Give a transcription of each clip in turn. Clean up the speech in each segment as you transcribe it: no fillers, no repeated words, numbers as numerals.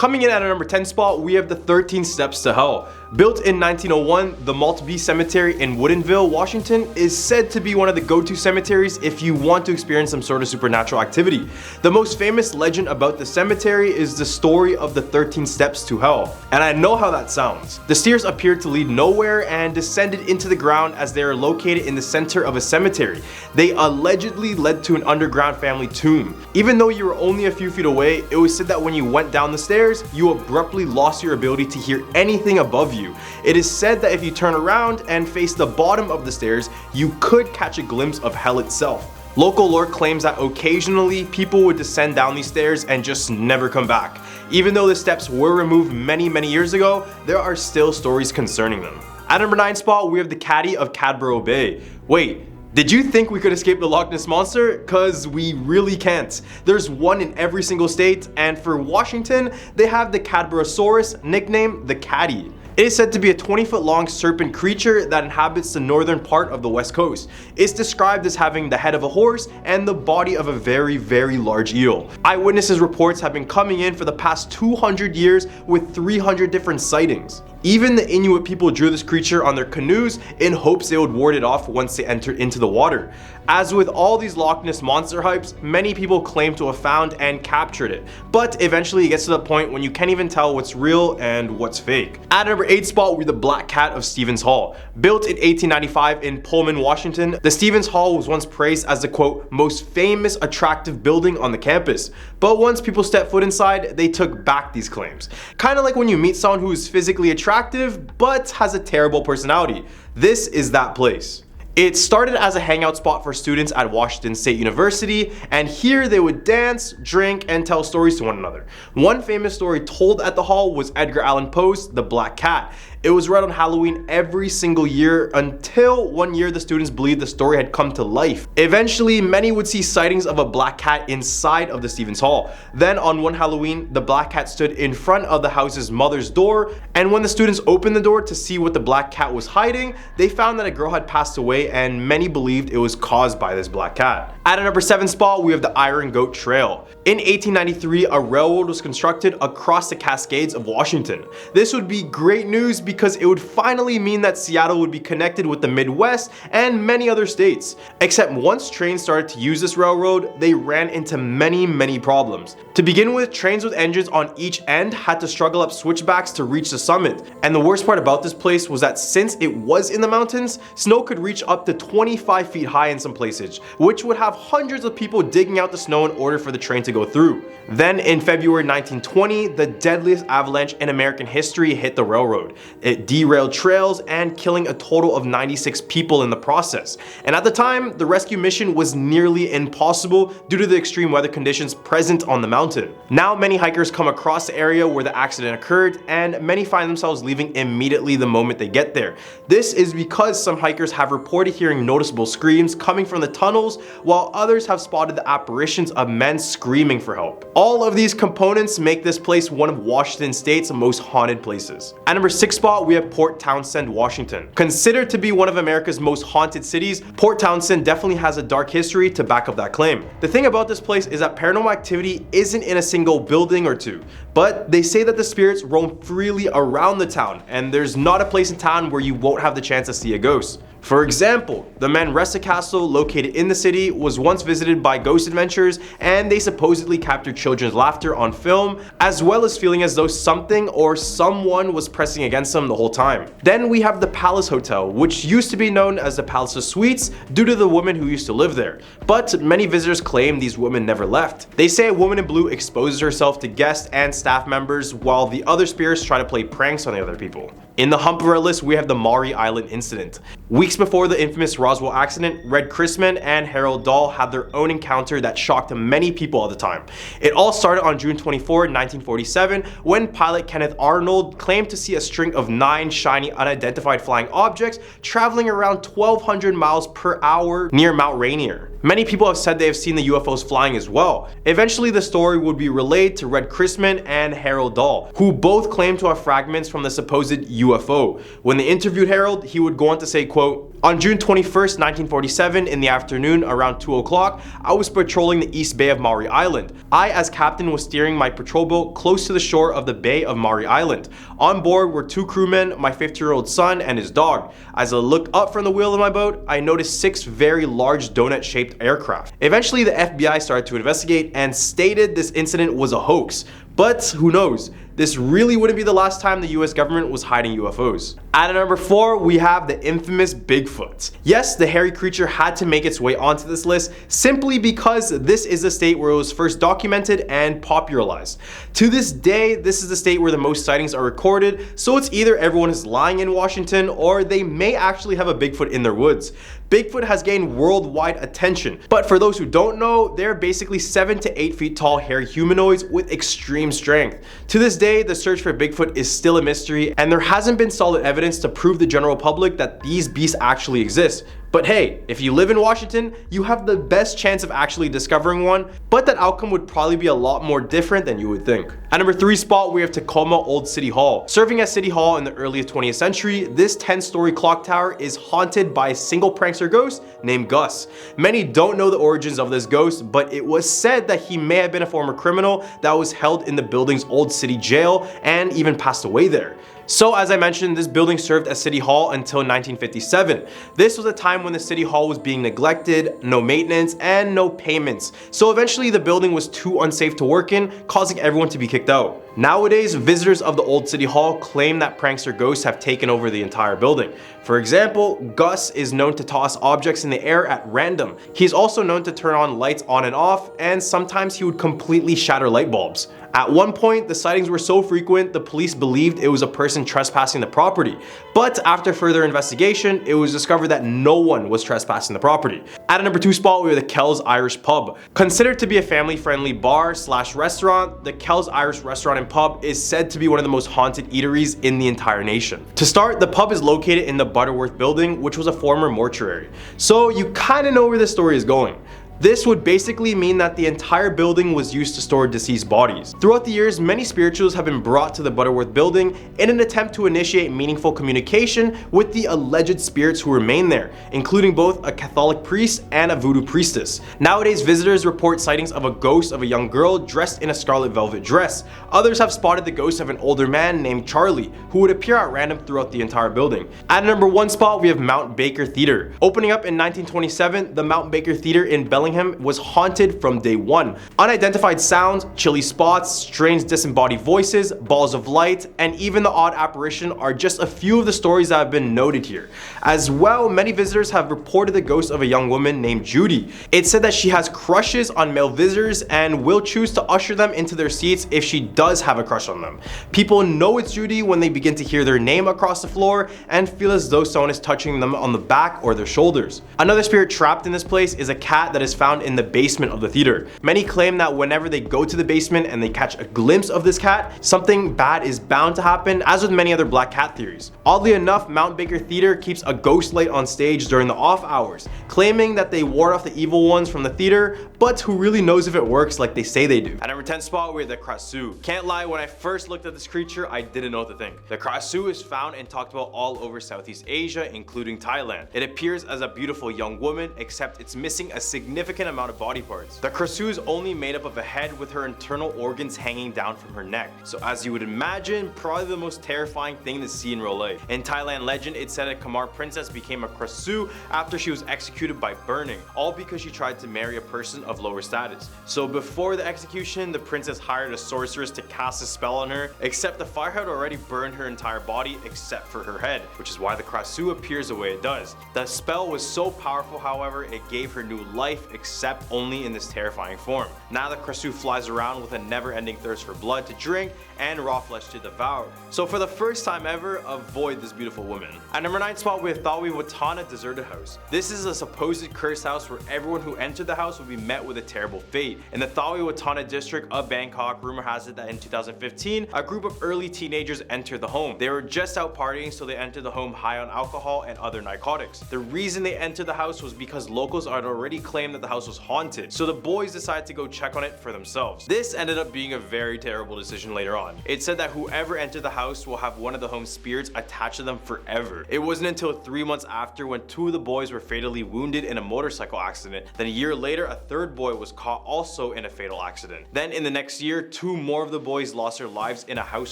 Coming in at our number 10 spot, we have the 13 Steps to Hell. Built in 1901, the Maltby Cemetery in Woodinville, Washington is said to be one of the go-to cemeteries if you want to experience some sort of supernatural activity. The most famous legend about the cemetery is the story of the 13 Steps to Hell. And I know how that sounds. The stairs appeared to lead nowhere and descended into the ground as they are located in the center of a cemetery. They allegedly led to an underground family tomb. Even though you were only a few feet away, it was said that when you went down the stairs, you abruptly lost your ability to hear anything above you. It is said that if you turn around and face the bottom of the stairs, you could catch a glimpse of hell itself. Local lore claims that occasionally people would descend down these stairs and just never come back. Even though the steps were removed many years ago, there are still stories concerning them. At number 9 spot, we have the Caddy of Cadborough Bay. Wait, did you think we could escape the Loch Ness Monster? Cause we really can't. There's one in every single state, and for Washington, they have the Cadborosaurus, nicknamed the Caddy. It is said to be a 20-foot long serpent creature that inhabits the northern part of the west coast. It's described as having the head of a horse and the body of a very large eel. Eyewitnesses reports have been coming in for the past 200 years with 300 different sightings. Even the Inuit people drew this creature on their canoes in hopes they would ward it off once they entered into the water. As with all these Loch Ness Monster hypes, many people claim to have found and captured it, but eventually it gets to the point when you can't even tell what's real and what's fake. At number 8 spot, we're the Black Cat of Stevens Hall. Built in 1895 in Pullman, Washington, the Stevens Hall was once praised as the quote, most famous attractive building on the campus. But once people stepped foot inside, they took back these claims. Kinda like when you meet someone who is physically attractive, but has a terrible personality. This is that place. It started as a hangout spot for students at Washington State University, and here they would dance, drink, and tell stories to one another. One famous story told at the hall was Edgar Allan Poe's The Black Cat. It was read on Halloween every single year until one year the students believed the story had come to life. Eventually, many would see sightings of a black cat inside of the Stevens Hall. Then on one Halloween, the black cat stood in front of the house's mother's door, and when the students opened the door to see what the black cat was hiding, they found that a girl had passed away, and many believed it was caused by this black cat. At a number 7 spot, we have the Iron Goat Trail. In 1893, a railroad was constructed across the Cascades of Washington. This would be great news because it would finally mean that Seattle would be connected with the Midwest and many other states. Except once trains started to use this railroad, they ran into many problems. To begin with, trains with engines on each end had to struggle up switchbacks to reach the summit. And the worst part about this place was that since it was in the mountains, snow could reach up to 25 feet high in some places, which would have hundreds of people digging out the snow in order for the train to go through. Then in February 1920, the deadliest avalanche in American history hit the railroad. It derailed trails and killing a total of 96 people in the process. And at the time, the rescue mission was nearly impossible due to the extreme weather conditions present on the mountain. Now many hikers come across the area where the accident occurred, and many find themselves leaving immediately the moment they get there. This is because some hikers have reported hearing noticeable screams coming from the tunnels, while others have spotted the apparitions of men screaming for help. All of these components make this place one of Washington State's most haunted places. At number 6 spot, we have Port Townsend, Washington. Considered to be one of America's most haunted cities, Port Townsend definitely has a dark history to back up that claim. The thing about this place is that paranormal activity isn't in a single building or two, but they say that the spirits roam freely around the town, and there's not a place in town where you won't have the chance to see a ghost. For example, the Manresa Castle located in the city was once visited by ghost adventurers, and they supposedly captured children's laughter on film, as well as feeling as though something or someone was pressing against them the whole time. Then we have the Palace Hotel, which used to be known as the Palace of Suites due to the woman who used to live there. But many visitors claim these women never left. They say a woman in blue exposes herself to guests and staff members, while the other spirits try to play pranks on the other people. In the hump of our list, we have the Maury Island incident. Weeks before the infamous Roswell accident, Red Chrisman and Harold Dahl had their own encounter that shocked many people at the time. It all started on June 24, 1947, when pilot Kenneth Arnold claimed to see a string of 9 shiny unidentified flying objects traveling around 1,200 miles per hour near Mount Rainier. Many people have said they have seen the UFOs flying as well. Eventually, the story would be relayed to Red Chrisman and Harold Dahl, who both claimed to have fragments from the supposed UFO. When they interviewed Harold, he would go on to say, quote, On June 21st, 1947, in the afternoon around 2 o'clock, I was patrolling the east bay of Maury Island. I, as captain, was steering my patrol boat close to the shore of the bay of Maury Island. On board were 2 crewmen, my 50-year-old son, and his dog. As I looked up from the wheel of my boat, I noticed 6 very large donut-shaped aircraft. Eventually, the FBI started to investigate and stated this incident was a hoax. But who knows? This really wouldn't be the last time the US government was hiding UFOs. At number 4, we have the infamous Bigfoot. Yes, the hairy creature had to make its way onto this list simply because this is the state where it was first documented and popularized. To this day, this is the state where the most sightings are recorded, so it's either everyone is lying in Washington or they may actually have a Bigfoot in their woods. Bigfoot has gained worldwide attention, but for those who don't know, they're basically 7 to 8 feet tall hairy humanoids with extreme strength. To this day, the search for Bigfoot is still a mystery, and there hasn't been solid evidence to prove the general public that these beasts actually exist. But hey, if you live in Washington, you have the best chance of actually discovering one, but that outcome would probably be a lot more different than you would think. At number 3 spot, we have Tacoma Old City Hall. Serving as City Hall in the early 20th century, this 10-story clock tower is haunted by a single prankster ghost named Gus. Many don't know the origins of this ghost, but it was said that he may have been a former criminal that was held in the building's Old City Jail and even passed away there. So as I mentioned, this building served as City Hall until 1957. This was a time when the City Hall was being neglected, no maintenance, and no payments. So eventually the building was too unsafe to work in, causing everyone to be kicked out. Nowadays, visitors of the old City Hall claim that prankster ghosts have taken over the entire building. For example, Gus is known to toss objects in the air at random. He's also known to turn on lights on and off, and sometimes he would completely shatter light bulbs. At one point, the sightings were so frequent, the police believed it was a person trespassing the property. But after further investigation, it was discovered that no one was trespassing the property. At a number 2 spot, we have the Kells Irish Pub. Considered to be a family-friendly bar/restaurant, the Kells Irish Restaurant and Pub is said to be one of the most haunted eateries in the entire nation. To start, the pub is located in the Butterworth building, which was a former mortuary. So you kinda know where this story is going. This would basically mean that the entire building was used to store deceased bodies. Throughout the years, many spirituals have been brought to the Butterworth building in an attempt to initiate meaningful communication with the alleged spirits who remain there, including both a Catholic priest and a voodoo priestess. Nowadays, visitors report sightings of a ghost of a young girl dressed in a scarlet velvet dress. Others have spotted the ghost of an older man named Charlie, who would appear at random throughout the entire building. At number 1 spot, we have Mount Baker Theater. Opening up in 1927, the Mount Baker Theater in Bellingham was haunted from day one. Unidentified sounds, chilly spots, strange disembodied voices, balls of light, and even the odd apparition are just a few of the stories that have been noted here. As well, many visitors have reported the ghost of a young woman named Judy. It's said that she has crushes on male visitors and will choose to usher them into their seats if she does have a crush on them. People know it's Judy when they begin to hear their name across the floor and feel as though someone is touching them on the back or their shoulders. Another spirit trapped in this place is a cat that is found in the basement of the theater. Many claim that whenever they go to the basement and they catch a glimpse of this cat, something bad is bound to happen, as with many other black cat theories. Oddly enough, Mount Baker Theater keeps a ghost light on stage during the off hours, claiming that they ward off the evil ones from the theater, but who really knows if it works like they say they do. At number 10 spot, we have the Krasu. Can't lie, when I first looked at this creature, I didn't know what to think. The Krasu is found and talked about all over Southeast Asia, including Thailand. It appears as a beautiful young woman, except it's missing a significant amount of body parts. The Krasu is only made up of a head with her internal organs hanging down from her neck. So as you would imagine, probably the most terrifying thing to see in real life. In Thailand legend, it said a Khmer princess became a Krasu after she was executed by burning, all because she tried to marry a person of lower status. So before the execution, the princess hired a sorceress to cast a spell on her, except the fire had already burned her entire body except for her head, which is why the Krasu appears the way it does. The spell was so powerful, however, it gave her new life, except only in this terrifying form. Now the Krasu flies around with a never-ending thirst for blood to drink and raw flesh to devour. So for the first time ever, avoid this beautiful woman. At number 9 spot, we have Tawi Watana Deserted House. This is a supposed cursed house where everyone who entered the house would be met with a terrible fate. In the Tawi Watana district of Bangkok, rumor has it that in 2015, a group of early teenagers entered the home. They were just out partying, so they entered the home high on alcohol and other narcotics. The reason they entered the house was because locals had already claimed that that the house was haunted, so the boys decided to go check on it for themselves. This ended up being a very terrible decision later on. It said that whoever entered the house will have one of the home spirits attached to them forever. It wasn't until 3 months after when 2 of the boys were fatally wounded in a motorcycle accident. Then a year later, a 3rd boy was caught also in a fatal accident. Then in the next year, 2 more of the boys lost their lives in a house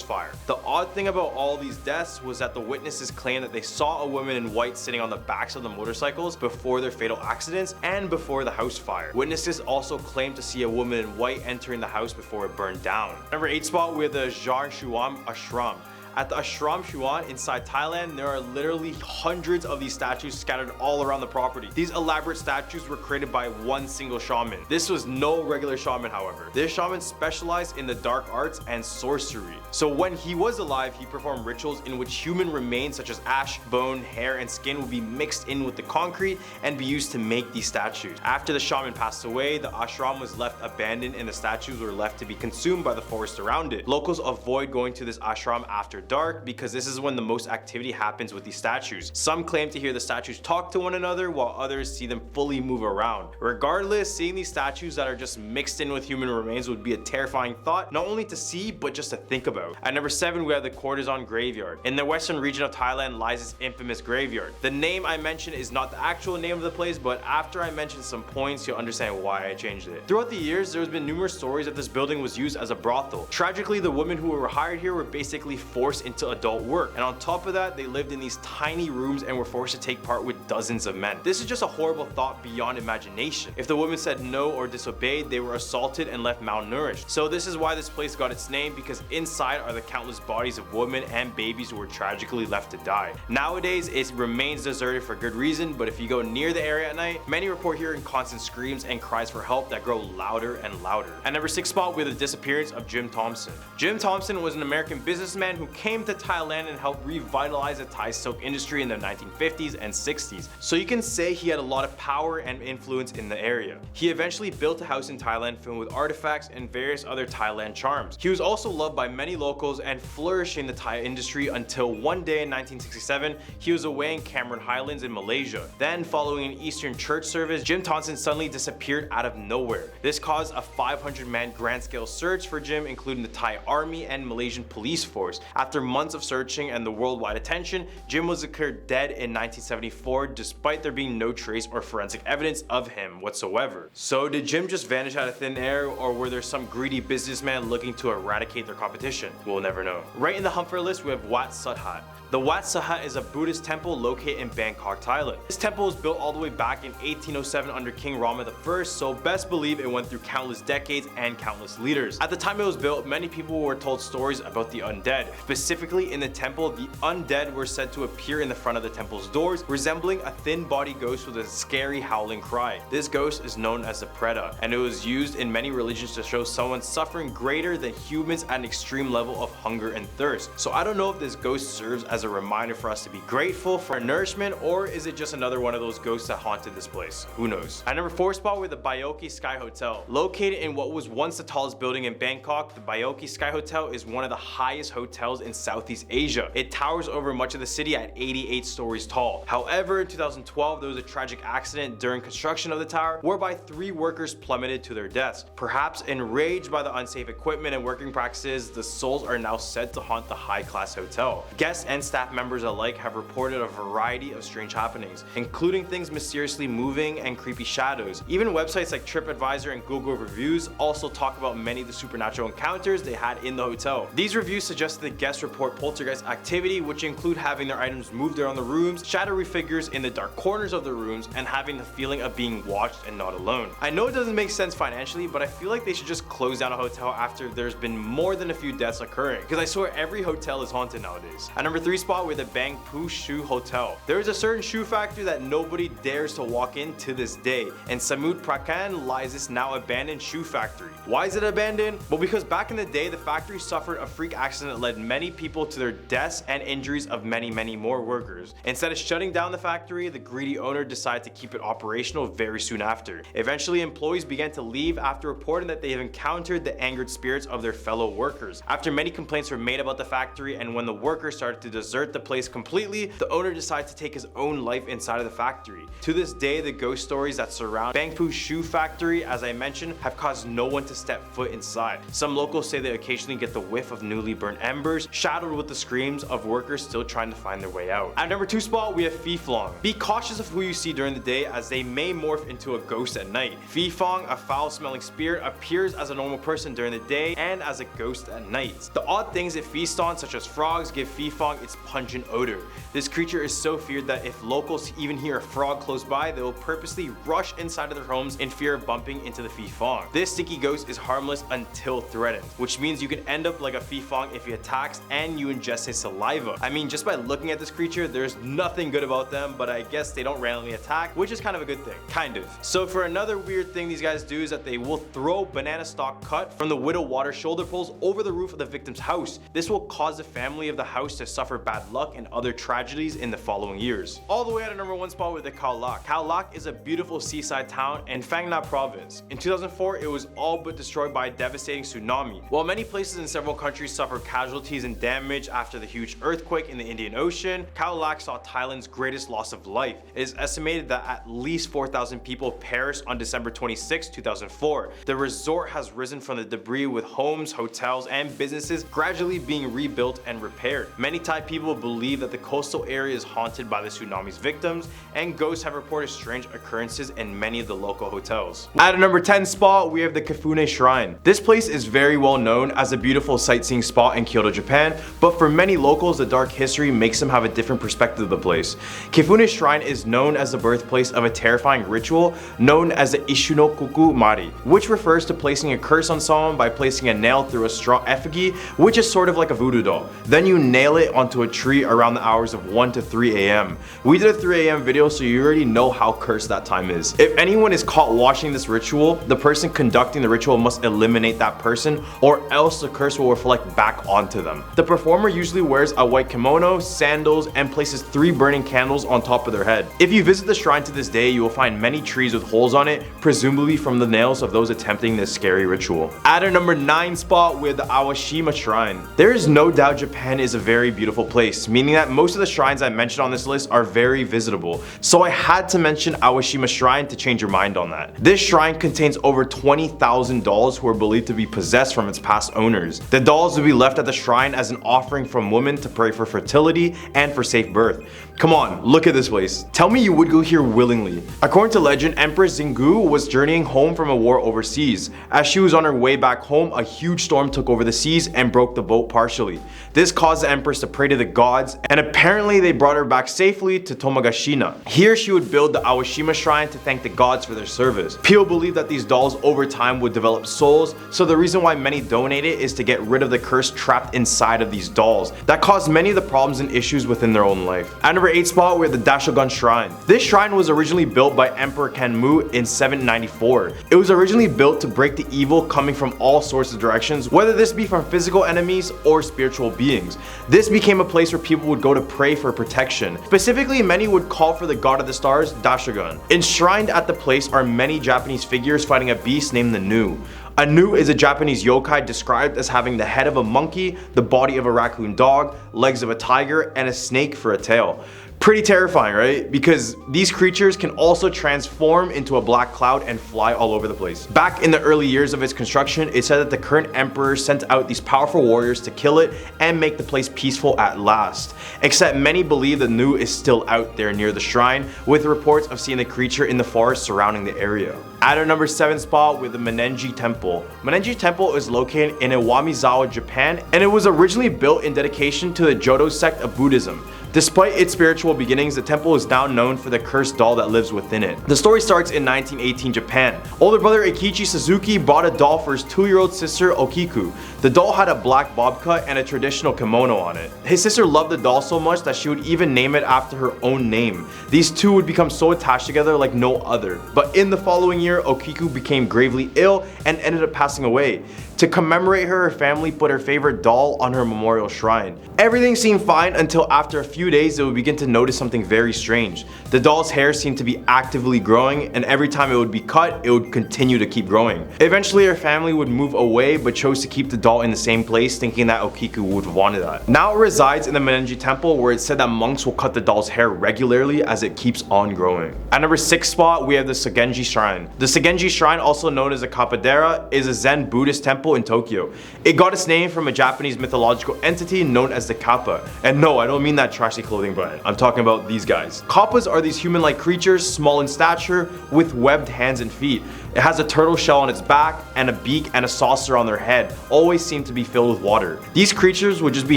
fire. The odd thing about all these deaths was that the witnesses claimed that they saw a woman in white sitting on the backs of the motorcycles before their fatal accidents and before the house fire. Witnesses also claimed to see a woman in white entering the house before it burned down. Number 8 spot, we have the Jar Shuam Ashram. At the Ashram Shuan inside Thailand, there are literally hundreds of these statues scattered all around the property. These elaborate statues were created by one single shaman. This was no regular shaman, however. This shaman specialized in the dark arts and sorcery. So when he was alive, he performed rituals in which human remains such as ash, bone, hair, and skin would be mixed in with the concrete and be used to make these statues. After the shaman passed away, the ashram was left abandoned and the statues were left to be consumed by the forest around it. Locals avoid going to this ashram after dark because this is when the most activity happens with these statues. Some claim to hear the statues talk to one another while others see them fully move around. Regardless, seeing these statues that are just mixed in with human remains would be a terrifying thought, not only to see but just to think about. At number 7, we have the Courtesan Graveyard. In the western region of Thailand lies this infamous graveyard. The name I mentioned is not the actual name of the place, but after I mention some points, you'll understand why I changed it. Throughout the years, there's been numerous stories that this building was used as a brothel. Tragically, the women who were hired here were basically forced into adult work, and on top of that, they lived in these tiny rooms and were forced to take part with dozens of men. This is just a horrible thought beyond imagination. If the women said no or disobeyed, they were assaulted and left malnourished. So this is why this place got its name, because inside are the countless bodies of women and babies who were tragically left to die. Nowadays, it remains deserted for good reason, but if you go near the area at night, many report hearing constant screams and cries for help that grow louder and louder. At number 6 spot, we have the disappearance of Jim Thompson. Jim Thompson was an American businessman who came to Thailand and helped revitalize the Thai silk industry in the 1950s and 60s. So you can say he had a lot of power and influence in the area. He eventually built a house in Thailand filled with artifacts and various other Thailand charms. He was also loved by many locals and flourished in the Thai industry until one day in 1967, he was away in Cameron Highlands in Malaysia. Then, following an Eastern church service, Jim Thompson suddenly disappeared out of nowhere. This caused a 500-man grand-scale search for Jim, including the Thai army and Malaysian police force. After months of searching and the worldwide attention, Jim was declared dead in 1974 despite there being no trace or forensic evidence of him whatsoever. So did Jim just vanish out of thin air, or were there some greedy businessman looking to eradicate their competition? We'll never know. Right in the hump for our list, we have Wat Sahat. The Wat Sahat is a Buddhist temple located in Bangkok, Thailand. This temple was built all the way back in 1807 under King Rama I, so best believe it went through countless decades and countless leaders. At the time it was built, many people were told stories about the undead. Specifically in the temple, the undead were said to appear in the front of the temple's doors, resembling a thin-bodied ghost with a scary howling cry. This ghost is known as the Preta, and it was used in many religions to show someone suffering greater than humans at an extreme level of hunger and thirst. So I don't know if this ghost serves as a reminder for us to be grateful for our nourishment, or is it just another one of those ghosts that haunted this place? Who knows? At number 4 spot, we're the Bayoki Sky Hotel. Located in what was once the tallest building in Bangkok, the Bayoki Sky Hotel is one of the highest hotels in Southeast Asia. It towers over much of the city at 88 stories tall. However, in 2012, there was a tragic accident during construction of the tower whereby 3 workers plummeted to their deaths. Perhaps enraged by the unsafe equipment and working practices, the souls are now said to haunt the high-class hotel. Guests and staff members alike have reported a variety of strange happenings, including things mysteriously moving and creepy shadows. Even websites like TripAdvisor and Google Reviews also talk about many of the supernatural encounters they had in the hotel. These reviews suggest that guests report poltergeist activity, which include having their items moved around the rooms, shadowy figures in the dark corners of the rooms, and having the feeling of being watched and not alone. I know it doesn't make sense financially, but I feel like they should just close down a hotel after there's been more than a few deaths occurring, because I swear every hotel is haunted nowadays. At number 3 spot, we're the Bang Poo Shoe Hotel. There is a certain shoe factory that nobody dares to walk in to this day. In Samut Prakan lies this now abandoned shoe factory. Why is it abandoned? Well, because back in the day, the factory suffered a freak accident that led many many people to their deaths and injuries of many more workers. Instead of shutting down the factory, the greedy owner decided to keep it operational very soon after. Eventually, employees began to leave after reporting that they have encountered the angered spirits of their fellow workers. After many complaints were made about the factory, and when the workers started to desert the place completely, the owner decided to take his own life inside of the factory. To this day, the ghost stories that surround Bangpoo Shoe Factory, as I mentioned, have caused no one to step foot inside. Some locals say they occasionally get the whiff of newly burnt embers, shadowed with the screams of workers still trying to find their way out. At number 2 spot, we have Phi Phlong. Be cautious of who you see during the day, as they may morph into a ghost at night. Phi Phlong, a foul-smelling spirit, appears as a normal person during the day and as a ghost at night. The odd things it feasts on, such as frogs, give Phi Phlong its pungent odor. This creature is so feared that if locals even hear a frog close by, they will purposely rush inside of their homes in fear of bumping into the Phi Phlong. This stinky ghost is harmless until threatened, which means you can end up like a Phi Phlong if he attacks and you ingest his saliva. I mean, just by looking at this creature, there's nothing good about them, but I guess they don't randomly attack, which is kind of a good thing. Kind of. So for another weird thing these guys do is that they will throw banana stalk cut from the widow water shoulder poles over the roof of the victim's house. This will cause the family of the house to suffer bad luck and other tragedies in the following years. All the way at a number 1 spot with the Khao Lak. Khao Lak is a beautiful seaside town in Phang Nga province. In 2004, it was all but destroyed by a devastating tsunami. While many places in several countries suffered casualties and damage after the huge earthquake in the Indian Ocean, Khao Lak saw Thailand's greatest loss of life. It is estimated that at least 4,000 people perished on December 26, 2004. The resort has risen from the debris, with homes, hotels, and businesses gradually being rebuilt and repaired. Many Thai people believe that the coastal area is haunted by the tsunami's victims, and ghosts have reported strange occurrences in many of the local hotels. At a number 10 spot, we have the Kifune Shrine. This place is very well known as a beautiful sightseeing spot in Kyoto, Japan, but for many locals, the dark history makes them have a different perspective of the place. Kifune Shrine is known as the birthplace of a terrifying ritual known as the Ishunokuku Mari, which refers to placing a curse on someone by placing a nail through a straw effigy, which is sort of like a voodoo doll. Then you nail it onto a tree around the hours of 1 to 3 a.m. We did a 3 a.m. video, so you already know how cursed that time is. If anyone is caught watching this ritual, the person conducting the ritual must eliminate that person, or else the curse will reflect back onto them. The performer usually wears a white kimono, sandals, and places 3 burning candles on top of their head. If you visit the shrine to this day, you will find many trees with holes on it, presumably from the nails of those attempting this scary ritual. At our number 9 spot with the Awashima Shrine. There is no doubt Japan is a very beautiful place, meaning that most of the shrines I mentioned on this list are very visitable. So I had to mention Awashima Shrine to change your mind on that. This shrine contains over 20,000 dolls who are believed to be possessed from its past owners. The dolls will be left at the shrine as an offering from women to pray for fertility and for safe birth. Come on, look at this place. Tell me you would go here willingly. According to legend, Empress Xingu was journeying home from a war overseas. As she was on her way back home, a huge storm took over the seas and broke the boat partially. This caused the Empress to pray to the gods, and apparently they brought her back safely to Tomagashina. Here she would build the Awashima Shrine to thank the gods for their service. People believe that these dolls over time would develop souls, so the reason why many donate it is to get rid of the curse trapped inside of these dolls that caused many of the problems and issues within their own life. At number 8 spot, we have the Dashogun Shrine. This shrine was originally built by Emperor Kanmu in 794. It was originally built to break the evil coming from all sorts of directions, whether this be from physical enemies or spiritual beings. This became a place where people would go to pray for protection. Specifically, many would call for the god of the stars, Dashogun. Enshrined at the place are many Japanese figures fighting a beast named the Nu. A Nu is a Japanese yokai described as having the head of a monkey, the body of a raccoon dog, legs of a tiger, and a snake for a tail. Pretty terrifying, right? Because these creatures can also transform into a black cloud and fly all over the place. Back in the early years of its construction, it said that the current emperor sent out these powerful warriors to kill it and make the place peaceful at last. Except many believe the Nu is still out there near the shrine, with reports of seeing the creature in the forest surrounding the area. At our number 7 spot with the Monenji Temple. Monenji Temple is located in Iwamizawa, Japan, and it was originally built in dedication to the Jodo sect of Buddhism. Despite its spiritual beginnings, the temple is now known for the cursed doll that lives within it. The story starts in 1918 Japan. Older brother Eikichi Suzuki bought a doll for his 2-year-old sister Okiku. The doll had a black bob cut and a traditional kimono on it. His sister loved the doll so much that she would even name it after her own name. These two would become so attached together like no other. But in the following year, Okiku became gravely ill and ended up passing away. To commemorate her, her family put her favorite doll on her memorial shrine. Everything seemed fine until after a few days they would begin to notice something very strange. The doll's hair seemed to be actively growing, and every time it would be cut, it would continue to keep growing. Eventually her family would move away but chose to keep the doll in the same place, thinking that Okiku would have wanted that. Now it resides in the Menenji temple, where it's said that monks will cut the doll's hair regularly as it keeps on growing. At number 6 spot, we have the Sogenji Shrine. The Sogenji Shrine, also known as a Kappadera, is a Zen Buddhist temple in Tokyo. It got its name from a Japanese mythological entity known as the Kappa. And no, I don't mean that trashy clothing brand. I'm talking about these guys. Kappas are these human-like creatures, small in stature, with webbed hands and feet. It has a turtle shell on its back and a beak and a saucer on their head, always seem to be filled with water. These creatures would just be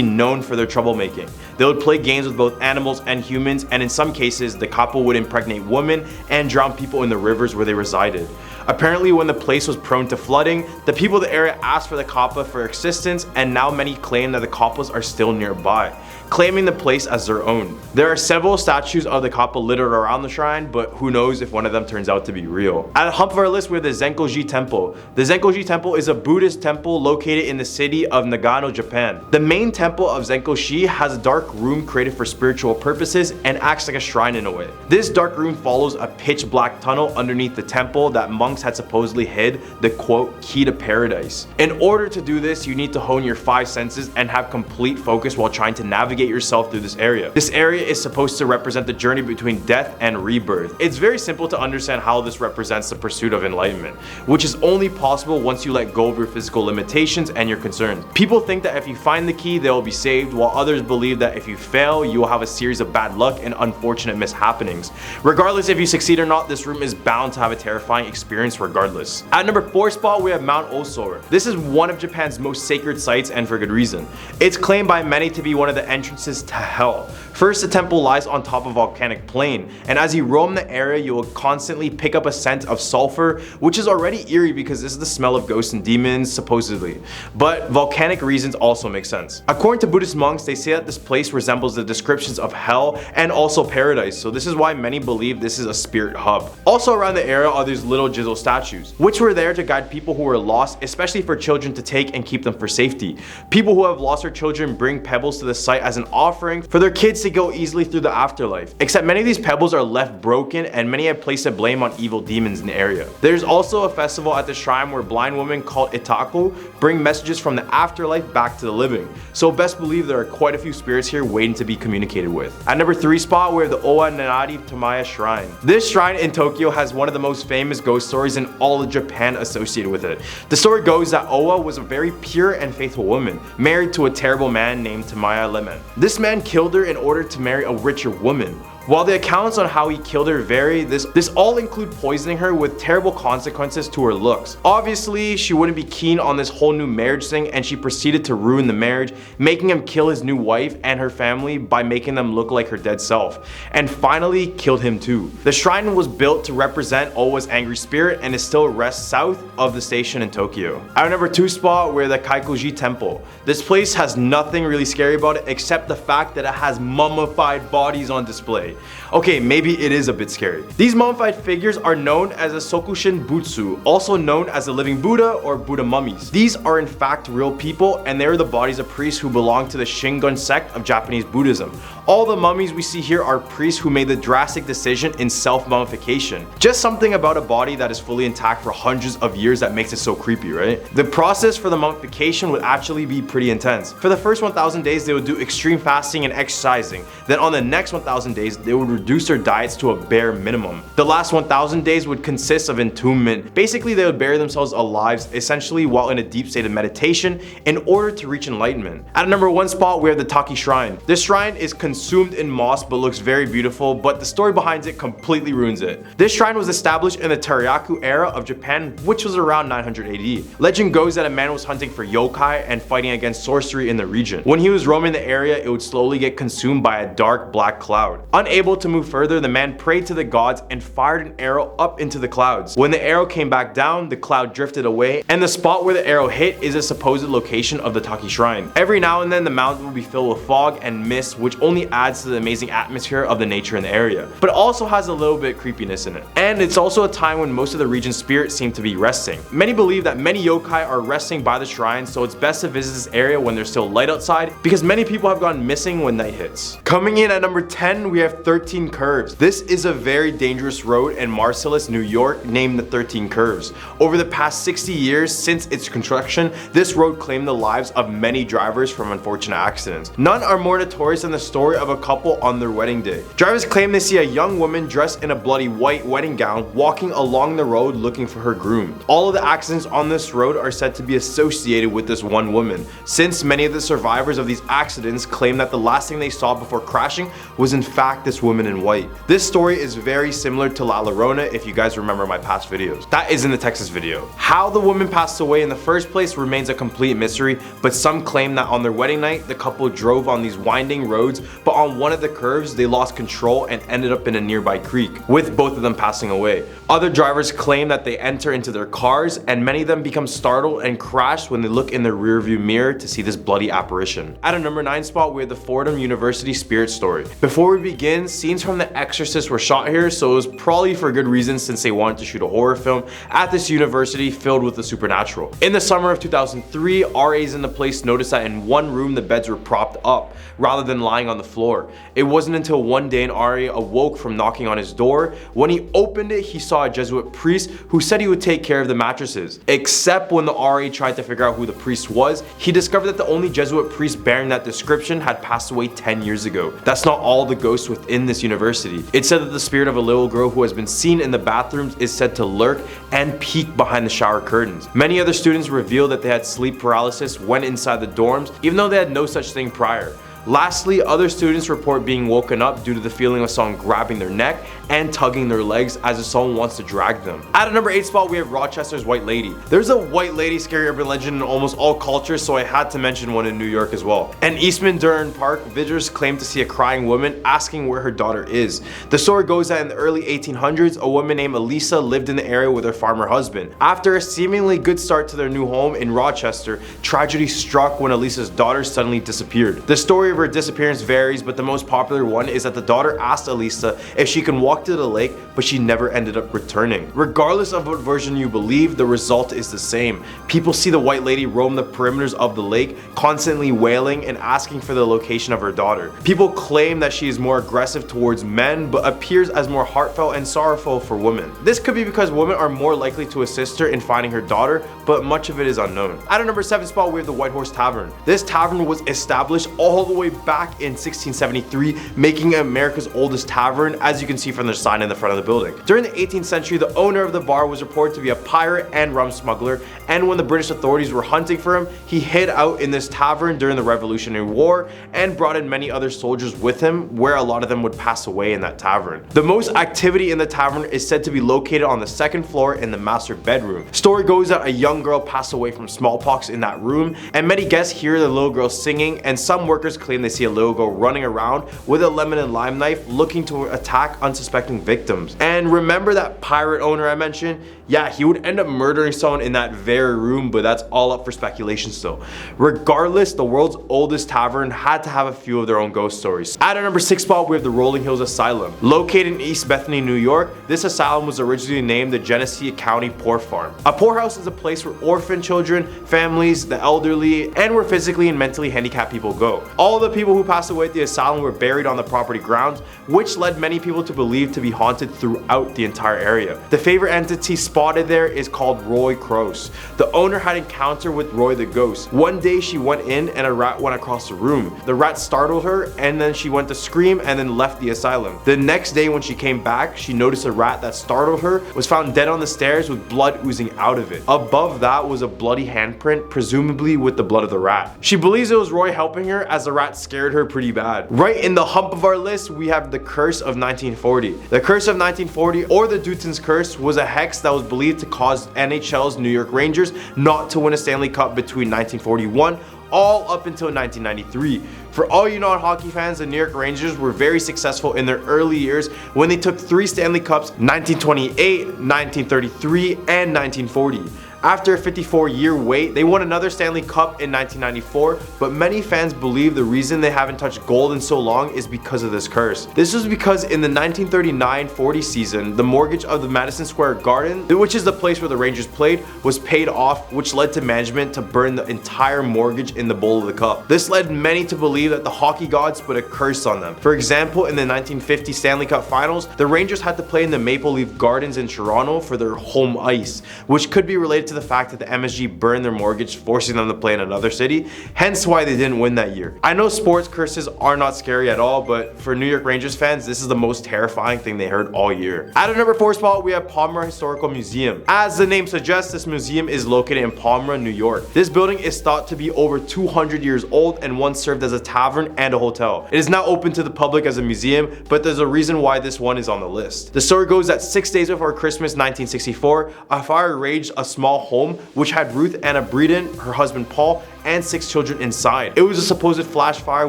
known for their troublemaking. They would play games with both animals and humans, and in some cases, the Kappa would impregnate women and drown people in the rivers where they resided. Apparently, when the place was prone to flooding, the people of the area asked for the Kappa for existence, and now many claim that the Kappas are still nearby, claiming the place as their own. There are several statues of the Kappa littered around the shrine, but who knows if one of them turns out to be real. At the hump of our list, we have the Zenkoji Temple. The Zenkoji Temple is a Buddhist temple located in the city of Nagano, Japan. The main temple of Zenkoshi has a dark room created for spiritual purposes and acts like a shrine in a way. This dark room follows a pitch black tunnel underneath the temple that monks had supposedly hid the quote key to paradise. In order to do this, you need to hone your 5 senses and have complete focus while trying to navigate yourself through this area. This area is supposed to represent the journey between death and rebirth. It's very simple to understand how this represents the pursuit of enlightenment, which is only possible once you let go of your physical limitations and your concerns. People think that if you find the key, they will be saved, while others believe that if you fail, you will have a series of bad luck and unfortunate mishappenings. Regardless if you succeed or not, this room is bound to have a terrifying experience regardless. At number 4 spot, we have Mount Osor. This is one of Japan's most sacred sites, and for good reason. It's claimed by many to be one of the entrances to hell. First, the temple lies on top of a volcanic plain, and as you roam the area, you will constantly pick up a scent of sulfur, which is already eerie because this is the smell of ghosts and demons, supposedly. But volcanic reasons also make sense. According to Buddhist monks, they say that this place resembles the descriptions of hell and also paradise, so this is why many believe this is a spirit hub. Also around the area are these little jizo statues, which were there to guide people who were lost, especially for children to take and keep them for safety. People who have lost their children bring pebbles to the site as an offering for their kids to go easily through the afterlife. Except many of these pebbles are left broken, and many have placed the blame on evil demons in the area. There's also a festival at the shrine where blind women called Itaku bring messages from the afterlife back to the living. So best believe there are quite a few spirits here waiting to be communicated with. At number 3 spot, we have the Owa Nanari Tamaya Shrine. This shrine in Tokyo has one of the most famous ghost stories in all of Japan associated with it. The story goes that Owa was a very pure and faithful woman, married to a terrible man named Tamaya Lemen. This man killed her in order to marry a richer woman. While the accounts on how he killed her vary, this all include poisoning her with terrible consequences to her looks. Obviously, she wouldn't be keen on this whole new marriage thing, and she proceeded to ruin the marriage, making him kill his new wife and her family by making them look like her dead self, and finally killed him too. The shrine was built to represent Owa's angry spirit and it still rests south of the station in Tokyo. At our number 2 spot, we're the Kaikoji Temple. This place has nothing really scary about it except the fact that it has mummified bodies on display. Okay, maybe it is a bit scary. These mummified figures are known as a Sokushin Butsu, also known as the living Buddha or Buddha mummies. These are in fact real people, and they are the bodies of priests who belong to the Shingon sect of Japanese Buddhism. All the mummies we see here are priests who made the drastic decision in self-mummification. Just something about a body that is fully intact for hundreds of years that makes it so creepy, right? The process for the mummification would actually be pretty intense. For the first 1,000 days, they would do extreme fasting and exercising. Then on the next 1,000 days, they would reduce their diets to a bare minimum. The last 1,000 days would consist of entombment. Basically, they would bury themselves alive, essentially while in a deep state of meditation, in order to reach enlightenment. At number 1 spot, we have the Taki Shrine. This shrine is consumed in moss but looks very beautiful, but the story behind it completely ruins it. This shrine was established in the Teryaku era of Japan, which was around 900 AD. Legend goes that a man was hunting for yokai and fighting against sorcery in the region. When he was roaming the area, it would slowly get consumed by a dark black cloud. Unable to move further, the man prayed to the gods and fired an arrow up into the clouds. When the arrow came back down, the cloud drifted away, and the spot where the arrow hit is a supposed location of the Taki Shrine. Every now and then, the mountain will be filled with fog and mist, which only adds to the amazing atmosphere of the nature in the area, but it also has a little bit of creepiness in it. And it's also a time when most of the region's spirits seem to be resting. Many believe that many yokai are resting by the shrine, so it's best to visit this area when there's still light outside, because many people have gone missing when night hits. Coming in at number 10, we have 13 Curves. This is a very dangerous road in Marcellus, New York, named the 13 Curves. Over the past 60 years since its construction, this road claimed the lives of many drivers from unfortunate accidents. None are more notorious than the story of a couple on their wedding day. Drivers claim they see a young woman dressed in a bloody white wedding gown walking along the road looking for her groom. All of the accidents on this road are said to be associated with this one woman, since many of the survivors of these accidents claim that the last thing they saw before crashing was in fact this woman in white. This story is very similar to La Llorona if you guys remember my past videos. That is in the Texas video. How the woman passed away in the first place remains a complete mystery, but some claim that on their wedding night, the couple drove on these winding roads, but on one of the curves, they lost control and ended up in a nearby creek, with both of them passing away. Other drivers claim that they enter into their cars, and many of them become startled and crash when they look in their rearview mirror to see this bloody apparition. At a number 9 spot, we have the Fordham University Spirit Story. Before we begin, scenes from The Exorcist were shot here, so it was probably for good reason since they wanted to shoot a horror film at this university filled with the supernatural. In the summer of 2003, RAs in the place noticed that in one room the beds were propped up rather than lying on the floor. It wasn't until one day an RA awoke from knocking on his door. When he opened it, he saw a Jesuit priest who said he would take care of the mattresses. Except when the RA tried to figure out who the priest was, he discovered that the only Jesuit priest bearing that description had passed away 10 years ago. That's not all the ghosts within this university. It's said that the spirit of a little girl who has been seen in the bathrooms is said to lurk and peek behind the shower curtains. Many other students revealed that they had sleep paralysis when inside the dorms, even though they had no such thing prior. Lastly, other students report being woken up due to the feeling of someone grabbing their neck and tugging their legs as if someone wants to drag them. At a number 8 spot, we have Rochester's White Lady. There's a white lady scary urban legend in almost all cultures, so I had to mention one in New York as well. In Eastman Durham Park, visitors claim to see a crying woman asking where her daughter is. The story goes that in the early 1800s, a woman named Elisa lived in the area with her farmer husband. After a seemingly good start to their new home in Rochester, tragedy struck when Elisa's daughter suddenly disappeared. The story of her disappearance varies, but the most popular one is that the daughter asked Elisa if she can walk to the lake, but she never ended up returning. Regardless of what version you believe, the result is the same. People see the white lady roam the perimeters of the lake, constantly wailing and asking for the location of her daughter. People claim that she is more aggressive towards men, but appears as more heartfelt and sorrowful for women. This could be because women are more likely to assist her in finding her daughter, but much of it is unknown. At a number 7 spot, we have the White Horse Tavern. This tavern was established all the way back in 1673, making it America's oldest tavern, as you can see from the sign in the front of the building. During the 18th century, the owner of the bar was reported to be a pirate and rum smuggler, and when the British authorities were hunting for him, he hid out in this tavern during the Revolutionary War and brought in many other soldiers with him, where a lot of them would pass away in that tavern. The most activity in the tavern is said to be located on the 2nd floor in the master bedroom. Story goes that a young girl passed away from smallpox in that room, and many guests hear the little girl singing, and some workers claim they see a little girl running around with a lemon and lime knife looking to attack unsuspecting victims. And remember that pirate owner I mentioned? Yeah, he would end up murdering someone in that very room, but that's all up for speculation still. Regardless, the world's oldest tavern had to have a few of their own ghost stories. At a number 6 spot, we have the Rolling Hills Asylum. Located in East Bethany, New York, this asylum was originally named the Genesee County Poor Farm. A poorhouse is a place where orphan children, families, the elderly, and where physically and mentally handicapped people go. All the people who passed away at the asylum were buried on the property grounds, which led many people to believe to be haunted throughout the entire area. The favorite entity spotted there is called Roy Cross. The owner had encounter with Roy the ghost. One day she went in and a rat went across the room. The rat startled her and then she went to scream and then left the asylum. The next day when she came back, she noticed a rat that startled her was found dead on the stairs with blood oozing out of it. Above that was a bloody handprint, presumably with the blood of the rat. She believes it was Roy helping her as the rat scared her pretty bad. Right in the hump of our list, we have the Curse of 1940. The Curse of 1940, or the Dutton's Curse, was a hex that was believed to cause NHL's New York Rangers not to win a Stanley Cup between 1941 all up until 1993. For all you non-hockey fans, the New York Rangers were very successful in their early years when they took 3 Stanley Cups, 1928, 1933, and 1940. After a 54-year wait, they won another Stanley Cup in 1994, but many fans believe the reason they haven't touched gold in so long is because of this curse. This was because in the 1939-40 season, the mortgage of the Madison Square Garden, which is the place where the Rangers played, was paid off, which led to management to burn the entire mortgage in the bowl of the cup. This led many to believe that the hockey gods put a curse on them. For example, in the 1950 Stanley Cup Finals, the Rangers had to play in the Maple Leaf Gardens in Toronto for their home ice, which could be related to the fact that the MSG burned their mortgage, forcing them to play in another city, hence why they didn't win that year. I know sports curses are not scary at all, but for New York Rangers fans, this is the most terrifying thing they heard all year. At our number 4 spot, we have Palmyra Historical Museum. As the name suggests, this museum is located in Palmyra, New York. This building is thought to be over 200 years old and once served as a tavern and a hotel. It is now open to the public as a museum, but there's a reason why this one is on the list. The story goes that 6 days before Christmas 1964, a fire raged a small home which had Ruth Anna Breeden, her husband Paul, and 6 children inside. It was a supposed flash fire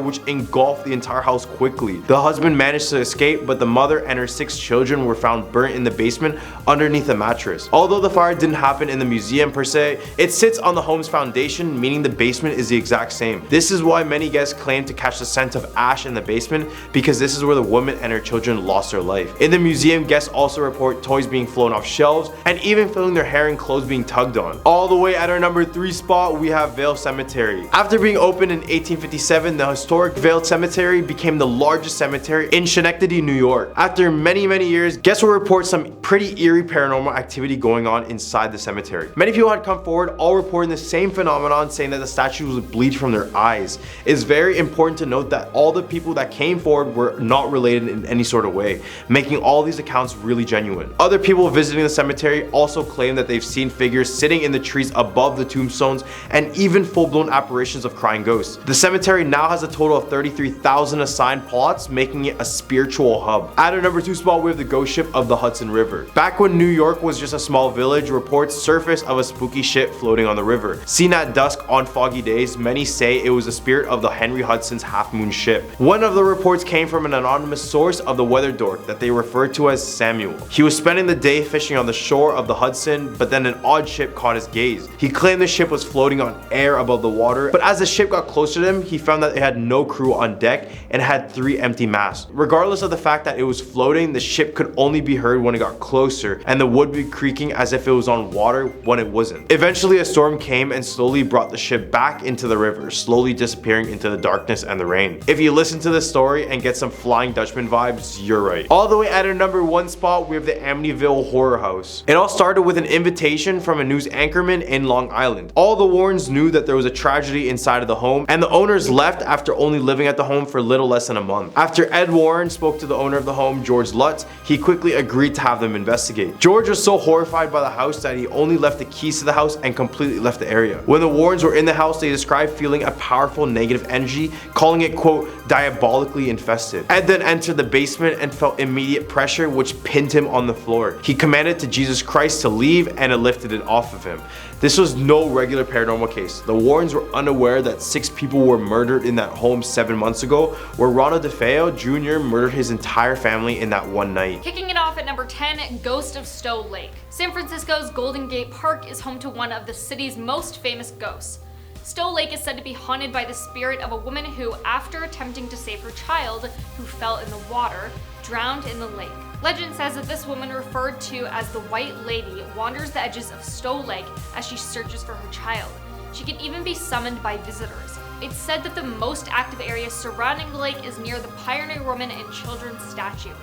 which engulfed the entire house quickly. The husband managed to escape, but the mother and her 6 children were found burnt in the basement underneath a mattress. Although the fire didn't happen in the museum per se, it sits on the home's foundation, meaning the basement is the exact same. This is why many guests claim to catch the scent of ash in the basement, because this is where the woman and her children lost their life. In the museum, guests also report toys being flown off shelves and even feeling their hair and clothes being tugged on. All the way at our number 3 spot, we have Vale Cemetery. After being opened in 1857, the historic Vale Cemetery became the largest cemetery in Schenectady, New York. After many years, guests will report some pretty eerie paranormal activity going on inside the cemetery. Many people had come forward, all reporting the same phenomenon, saying that the statues would bleed from their eyes. It's very important to note that all the people that came forward were not related in any sort of way, making all these accounts really genuine. Other people visiting the cemetery also claim that they've seen figures sitting in the trees above the tombstones and even full-blown apparitions of crying ghosts. The cemetery now has a total of 33,000 assigned plots, making it a spiritual hub. At our number 2 spot, we have the ghost ship of the Hudson River. Back when New York was just a small village, reports surfaced of a spooky ship floating on the river. Seen at dusk on foggy days, many say it was the spirit of the Henry Hudson's Half Moon ship. One of the reports came from an anonymous source of the weather dork that they referred to as Samuel. He was spending the day fishing on the shore of the Hudson, but then an odd ship caught his gaze. He claimed the ship was floating on air above the water, but as the ship got closer to him, he found that it had no crew on deck and had 3 empty masts. Regardless of the fact that it was floating, the ship could only be heard when it got closer, and the wood would be creaking as if it was on water when it wasn't. Eventually, a storm came and slowly brought the ship back into the river, slowly disappearing into the darkness and the rain. If you listen to this story and get some Flying Dutchman vibes, you're right. All the way at our number 1 spot, we have the Amityville Horror House. It all started with an invitation from a news anchorman in Long Island. All the Warrens knew that there was a tragedy inside of the home, and the owners left after only living at the home for little less than a month. After Ed Warren spoke to the owner of the home, George Lutz, he quickly agreed to have them investigate. George was so horrified by the house that he only left the keys to the house and completely left the area. When the Warrens were in the house, they described feeling a powerful negative energy, calling it, quote, diabolically infested. Ed then entered the basement and felt immediate pressure, which pinned him on the floor. He commanded to Jesus Christ to leave, and it lifted it off of him. This was no regular paranormal case. The Warrens were unaware that 6 people were murdered in that home 7 months ago, where Ronald DeFeo Jr. murdered his entire family in that one night. Kicking it off at number 10, Ghost of Stowe Lake. San Francisco's Golden Gate Park is home to one of the city's most famous ghosts. Stowe Lake is said to be haunted by the spirit of a woman who, after attempting to save her child, who fell in the water, drowned in the lake. Legend says that this woman, referred to as the White Lady, wanders the edges of Stowe Lake as she searches for her child. She can even be summoned by visitors. It's said that the most active area surrounding the lake is near the Pioneer Woman and Children's statue.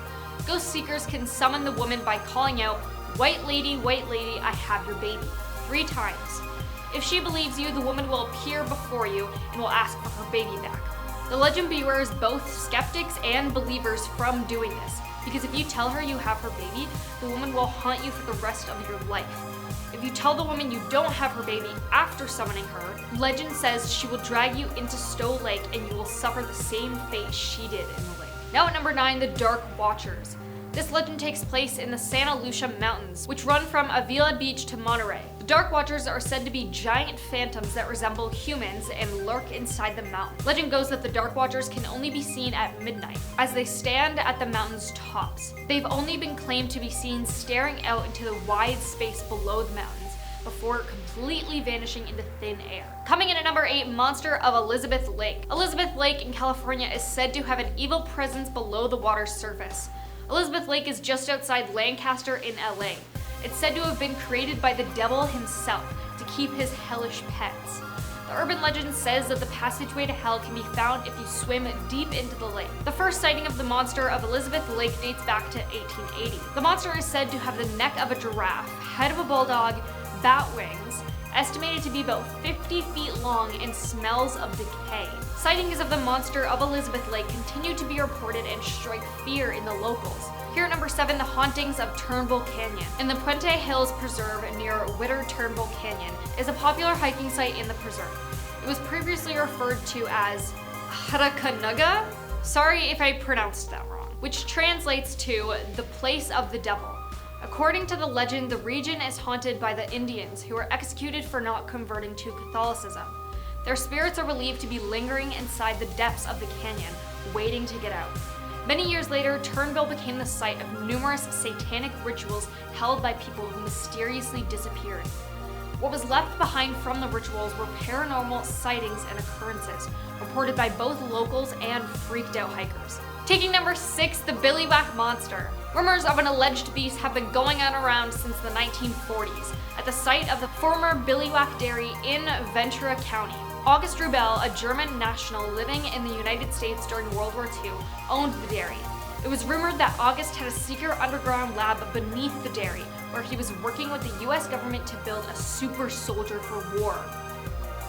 Ghost seekers can summon the woman by calling out, white lady, I have your baby," 3 times. If she believes you, the woman will appear before you and will ask for her baby back. The legend bewars both skeptics and believers from doing this, because if you tell her you have her baby, the woman will haunt you for the rest of your life. If you tell the woman you don't have her baby after summoning her, legend says she will drag you into Stowe Lake and you will suffer the same fate she did in the lake. Now at number 9, the Dark Watchers. This legend takes place in the Santa Lucia Mountains, which run from Avila Beach to Monterey. The Dark Watchers are said to be giant phantoms that resemble humans and lurk inside the mountain. Legend goes that the Dark Watchers can only be seen at midnight, as they stand at the mountain's tops. They've only been claimed to be seen staring out into the wide space below the mountains, before completely vanishing into thin air. Coming in at number 8, Monster of Elizabeth Lake. Elizabeth Lake in California is said to have an evil presence below the water's surface. Elizabeth Lake is just outside Lancaster in LA. It's said to have been created by the devil himself to keep his hellish pets. The urban legend says that the passageway to hell can be found if you swim deep into the lake. The first sighting of the monster of Elizabeth Lake dates back to 1880. The monster is said to have the neck of a giraffe, head of a bulldog, bat wings, estimated to be about 50 feet long, and smells of decay. Sightings of the monster of Elizabeth Lake continue to be reported and strike fear in the locals. Here at number 7, the hauntings of Turnbull Canyon. In the Puente Hills Preserve near Witter Turnbull Canyon is a popular hiking site in the preserve. It was previously referred to as Harakanuga, sorry if I pronounced that wrong, which translates to the place of the devil. According to the legend, the region is haunted by the Indians who were executed for not converting to Catholicism. Their spirits are believed to be lingering inside the depths of the canyon, waiting to get out. Many years later, Turnbull became the site of numerous satanic rituals held by people who mysteriously disappeared. What was left behind from the rituals were paranormal sightings and occurrences, reported by both locals and freaked out hikers. Taking number 6, the Billywhack Monster. Rumors of an alleged beast have been going on around since the 1940s at the site of the former Billywhack Dairy in Ventura County. August Rubel, a German national living in the United States during World War II, owned the dairy. It was rumored that August had a secret underground lab beneath the dairy, where he was working with the US government to build a super soldier for war.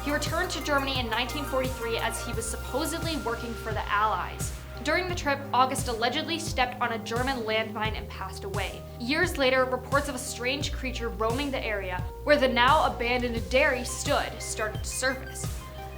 He returned to Germany in 1943 as he was supposedly working for the Allies. During the trip, August allegedly stepped on a German landmine and passed away. Years later, reports of a strange creature roaming the area where the now abandoned dairy stood started to surface.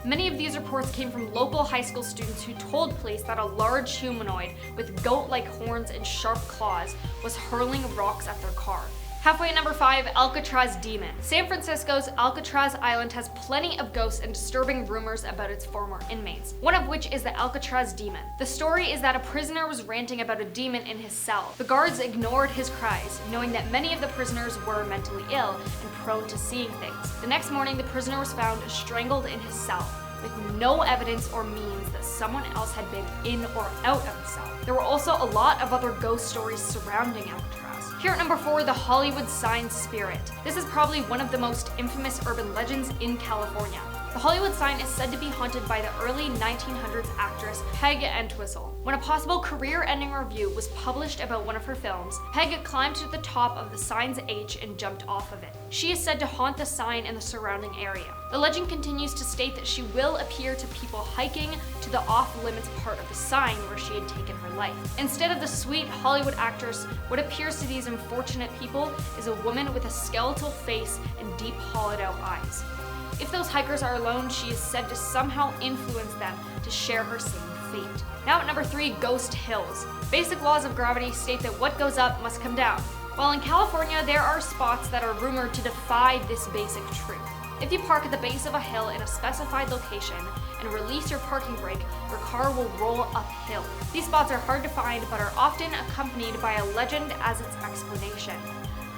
Many of these reports came from local high school students who told police that a large humanoid with goat-like horns and sharp claws was hurling rocks at their car. Halfway at number 5, Alcatraz Demon. San Francisco's Alcatraz Island has plenty of ghosts and disturbing rumors about its former inmates, one of which is the Alcatraz Demon. The story is that a prisoner was ranting about a demon in his cell. The guards ignored his cries, knowing that many of the prisoners were mentally ill and prone to seeing things. The next morning, the prisoner was found strangled in his cell, with no evidence or means that someone else had been in or out of the cell. There were also a lot of other ghost stories surrounding Alcatraz. Here at number 4, the Hollywood Sign Spirit. This is probably one of the most infamous urban legends in California. The Hollywood sign is said to be haunted by the early 1900s actress Peg Entwistle. When a possible career-ending review was published about one of her films, Peg climbed to the top of the sign's H and jumped off of it. She is said to haunt the sign and the surrounding area. The legend continues to state that she will appear to people hiking to the off-limits part of the sign where she had taken her life. Instead of the sweet Hollywood actress, what appears to these unfortunate people is a woman with a skeletal face and deep hollowed-out eyes. If those hikers are alone, she is said to somehow influence them to share her same fate. Now at number 3, Ghost Hills. Basic laws of gravity state that what goes up must come down. While in California, there are spots that are rumored to defy this basic truth. If you park at the base of a hill in a specified location and release your parking brake, your car will roll uphill. These spots are hard to find but are often accompanied by a legend as its explanation.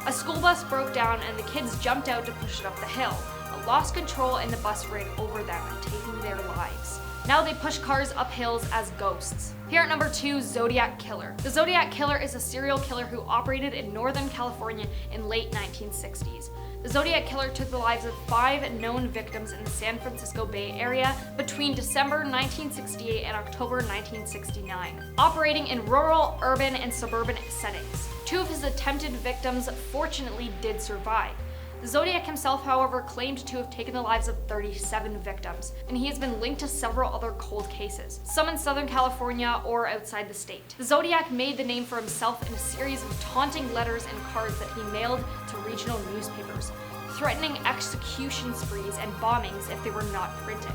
A school bus broke down and the kids jumped out to push it up the hill, but lost control and the bus ran over them, taking their lives. Now they push cars up hills as ghosts. Here at number 2, Zodiac Killer. The Zodiac Killer is a serial killer who operated in Northern California in late 1960s. The Zodiac Killer took the lives of 5 known victims in the San Francisco Bay Area between December 1968 and October 1969, operating in rural, urban, and suburban settings. 2 of his attempted victims fortunately did survive. The Zodiac himself, however, claimed to have taken the lives of 37 victims, and he has been linked to several other cold cases, some in Southern California or outside the state. The Zodiac made the name for himself in a series of taunting letters and cards that he mailed to regional newspapers, threatening execution sprees and bombings if they were not printed.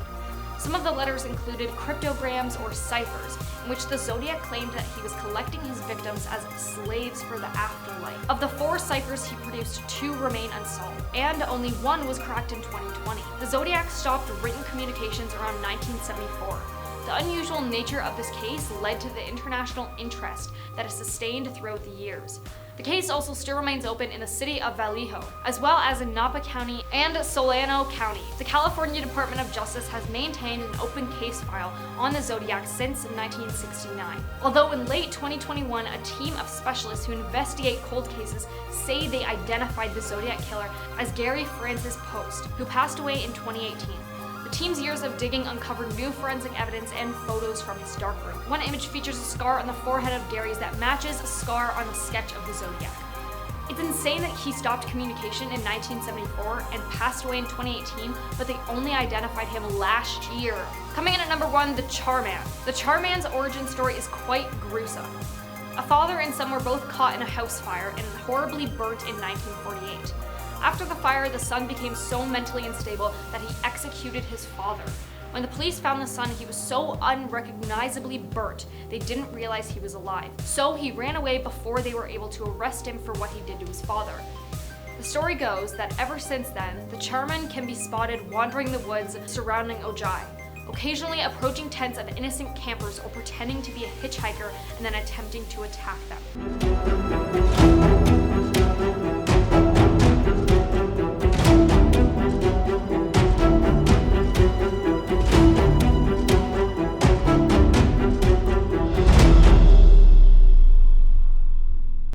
Some of the letters included cryptograms or ciphers, in which the Zodiac claimed that he was collecting his victims as slaves for the afterlife. Of the 4 ciphers he produced, 2 remain unsolved, and only 1 was cracked in 2020. The Zodiac stopped written communications around 1974. The unusual nature of this case led to the international interest that has sustained throughout the years. The case also still remains open in the city of Vallejo, as well as in Napa County and Solano County. The California Department of Justice has maintained an open case file on the Zodiac since 1969. Although in late 2021, a team of specialists who investigate cold cases say they identified the Zodiac Killer as Gary Francis Post, who passed away in 2018. The team's years of digging uncovered new forensic evidence and photos from his darkroom. One image features a scar on the forehead of Gary's that matches a scar on the sketch of the Zodiac. It's insane that he stopped communication in 1974 and passed away in 2018, but they only identified him last year. Coming in at number 1, the Charman. The Charman's origin story is quite gruesome. A father and son were both caught in a house fire and horribly burnt in 1948. After the fire, the son became so mentally unstable that he executed his father. When the police found the son, he was so unrecognizably burnt, they didn't realize he was alive. So he ran away before they were able to arrest him for what he did to his father. The story goes that ever since then, the Charman can be spotted wandering the woods surrounding Ojai, occasionally approaching tents of innocent campers or pretending to be a hitchhiker and then attempting to attack them.